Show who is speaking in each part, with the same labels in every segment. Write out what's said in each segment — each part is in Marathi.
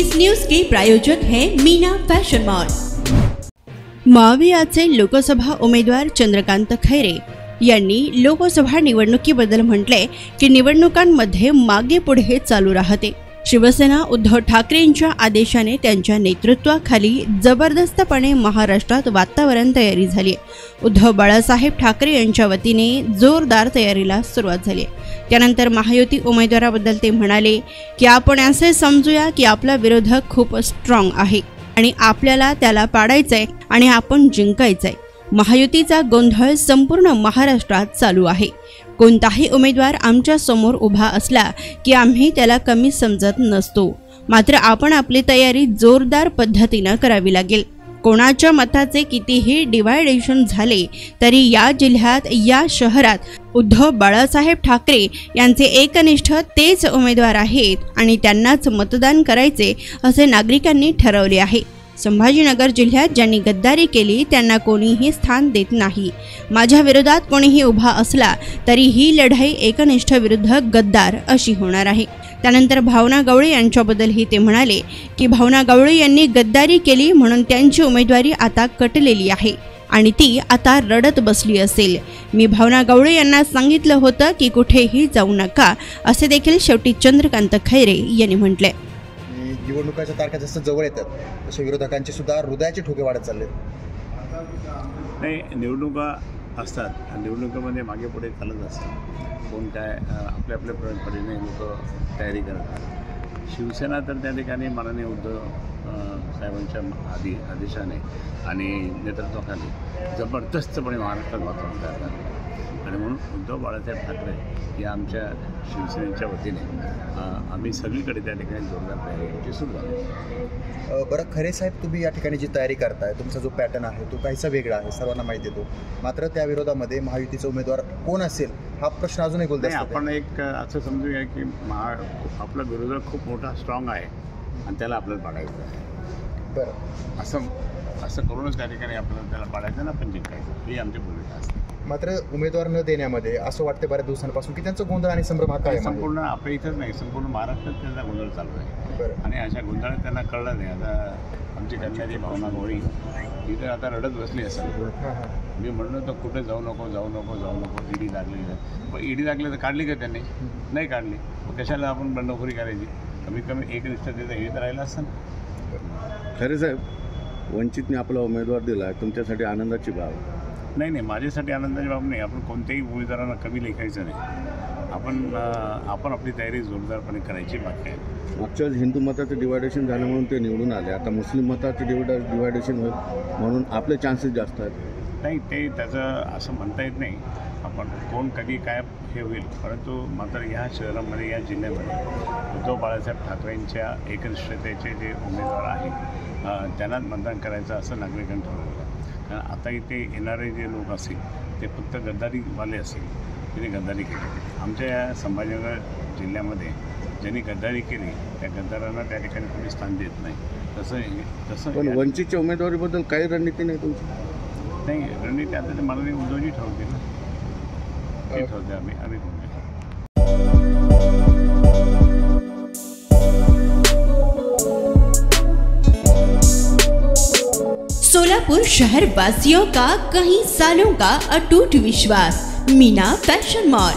Speaker 1: इस न्यूज के प्रायोजक हैं मीना फैशन मॉल। मावियाचे लोकसभा उमेदवार चंद्रकांत खैरे यांनी लोकसभा निवडणुकीबद्दल म्हटले की निवडणुकांमध्ये मागे पुढे चालू राहते। शिवसेना उद्धव ठाकरेंच्या आदेशाने त्यांच्या नेतृत्वाखाली जबरदस्तपणे महाराष्ट्रात वातावरण तयारी झाली। उद्धव बाळासाहेब ठाकरे यांच्या वतीने जोरदार तयारीला सुरुवात झाली। त्यानंतर महायुती उमेदवाराबद्दल ते म्हणाले की आपण असे समजूया की आपला विरोधक खूप स्ट्रॉंग आहे आणि आपल्याला त्याला पाडायचंय आणि आपण जिंकायचंय। महायुतीचा गोंधळ संपूर्ण महाराष्ट्रात चालू आहे। कोणताही उमेदवार आमच्या समोर उभा असला की आम्ही त्याला कमी समजत नसतो, मात्र आपण आपली तयारी जोरदार पद्धतीने करावी लागेल। कोणाच्या मताचे कितीही डिवायडेशन झाले तरी या जिल्ह्यात या शहरात उद्धव बाळासाहेब ठाकरे यांचे एकनिष्ठ तेच उमेदवार आहेत आणि त्यांनाच मतदान करायचे असे नागरिकांनी ठरवले आहे। संभाजीनगर जिल्ह्यात ज्यांनी गद्दारी केली त्यांना कोणीही स्थान देत नाही। माझ्या विरोधात कोणीही उभा असला तरी ही लढाई एकनिष्ठ विरुद्ध गद्दार अशी होणार आहे। त्यानंतर भावना गवळी यांच्याबद्दलही ते म्हणाले की भावना गवळी यांनी गद्दारी केली म्हणून त्यांची उमेदवारी आता कटलेली आहे आणि ती आता रडत बसली असेल। मी भावना गवळी यांना सांगितलं होतं की कुठेही जाऊ नका असे देखील शेवटी चंद्रकांत खैरे यांनी म्हटले।
Speaker 2: निवडणुकाच्या तारखा जसं जवळ येतात तसे विरोधकांचे सुद्धा हृदयाचे ठोके वाढत चालले।
Speaker 3: नाही, निवडणुका असतात, निवडणुकीमध्ये मागे पुढे चालत असतात। कोण काय आपल्या आपल्या परीने लोक तयारी करतात। शिवसेना तर त्या ठिकाणी माननीय उद्धव साहेबांच्या आदेशाने आणि नेतृत्वाखाली जबरदस्तपणे महाराष्ट्रात वातावरण तयार झालं आणि म्हणून उद्धव बाळासाहेब ठाकरे या आमच्या शिवसेनेच्या वतीने आम्ही सगळीकडे त्या ठिकाणी जोरदार तयारी सुरू झाली।
Speaker 2: बरं, खरे साहेब, तुम्ही या ठिकाणी जी तयारी करताय तुमचा जो पॅटर्न आहे तो काहीसा वेगळा आहे, सर्वांना माहिती देतो, मात्र त्या विरोधामध्ये महायुतीचा उमेदवार कोण असेल हा प्रश्न अजूनही गोलदार आहे।
Speaker 3: आपण एक असं समजूया की आपला विरोधक खूप मोठा स्ट्रॉंग आहे आणि त्याला आपल्याला पाडायचं आहे।
Speaker 2: बरं,
Speaker 3: असं करूनच त्या ठिकाणी आपल्याला त्याला पाडायचं ना आपण जिंकायचं, ही आमची भूमिका असते।
Speaker 2: मात्र उमेदवार न देण्यामध्ये असं वाटतं बऱ्याच दिवसांपासून की त्यांचं गोंधळ आणि संभ्रम हा काय
Speaker 3: संपूर्ण आपल्या इथंच नाही, संपूर्ण महाराष्ट्रात त्यांचा गोंधळ चालू आहे।
Speaker 2: बरं,
Speaker 3: आणि अशा गोंधळात त्यांना कळलं नाही। आता आमची कन्याची भावना गवळी ती तर आता रडत बसली असेल। मी म्हणलो तर कुठे जाऊ नको जाऊ नको जाऊ नको, ईडी लागली पण ईडी लागली तर काढली का त्यांनी? नाही काढली, मग कशाला आपण बंडखोरी करायची? कमीत कमी एकनिष्ठतेचं हे तर राहिलं असतं ना।
Speaker 4: खरे साहेब, वंचितने आपला उमेदवार दिला, तुमच्यासाठी आनंदाची बाब?
Speaker 3: नाही, माझ्यासाठी आनंदाची बाब नाही। आपण कोणत्याही उमेदवारांना कमी लेखायचं नाही। आपण आपली तयारी जोरदारपणे करायची बाकी आहे।
Speaker 4: मागच्या हिंदू मताचं डिवायडेशन झालं म्हणून ते निवडून आले, आता मुस्लिम मताचं डिवायडेशन होईल म्हणून आपले चान्सेस जास्त आहेत।
Speaker 3: नाही, ते त्याचं असं म्हणता येत नाही आपण कोण कधी काय हे होईल, परंतु मात्र ह्या शहरामध्ये या जिल्ह्यामध्ये उद्धव बाळासाहेब ठाकरेंच्या एकनिष्ठतेचे जे उमेदवार आहेत त्यांनाच मतदान करायचं असं नागरिकांनी ठरवलं। कारण आता इथे येणारे जे लोक असतील ते फक्त गद्दारीवाले असतील, तिने गद्दारी केली। आमच्या या संभाजीनगर जिल्ह्यामध्ये ज्यांनी गद्दारी केली त्या गद्दारांना त्या ठिकाणी कोणी स्थान देत नाही। तसं
Speaker 4: पण वंचितच्या उमेदवारीबद्दल काही रणनीती नाही तुमची?
Speaker 3: नाही, रणनीती आता ते माननीय उद्धवजी ठरवतील ना, ते ठरवते, आम्ही
Speaker 1: सोलापुर शहर वासियों का कई सालों का अटूट विश्वास मीना फैशन मॉल।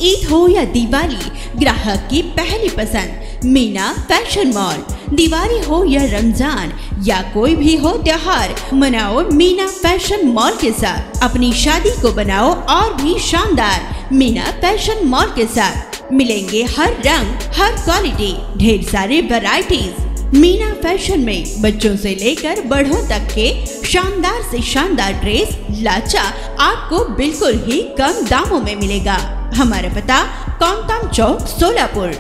Speaker 1: ईद हो या दिवाली, ग्राहक की पहली पसंद मीना फैशन मॉल। दिवाली हो या रमजान या कोई भी हो त्योहार, मनाओ मीना फैशन मॉल के साथ। अपनी शादी को बनाओ और भी शानदार मीना फैशन मॉल के साथ। मिलेंगे हर रंग, हर क्वालिटी, ढेर सारे वैरायटीज। मीना फैशन में बच्चों से लेकर बड़ों तक के शानदार से शानदार ड्रेस लाचा आपको बिल्कुल ही कम दामों में मिलेगा। हमारा पता कोंगताम चौक, सोलापुर।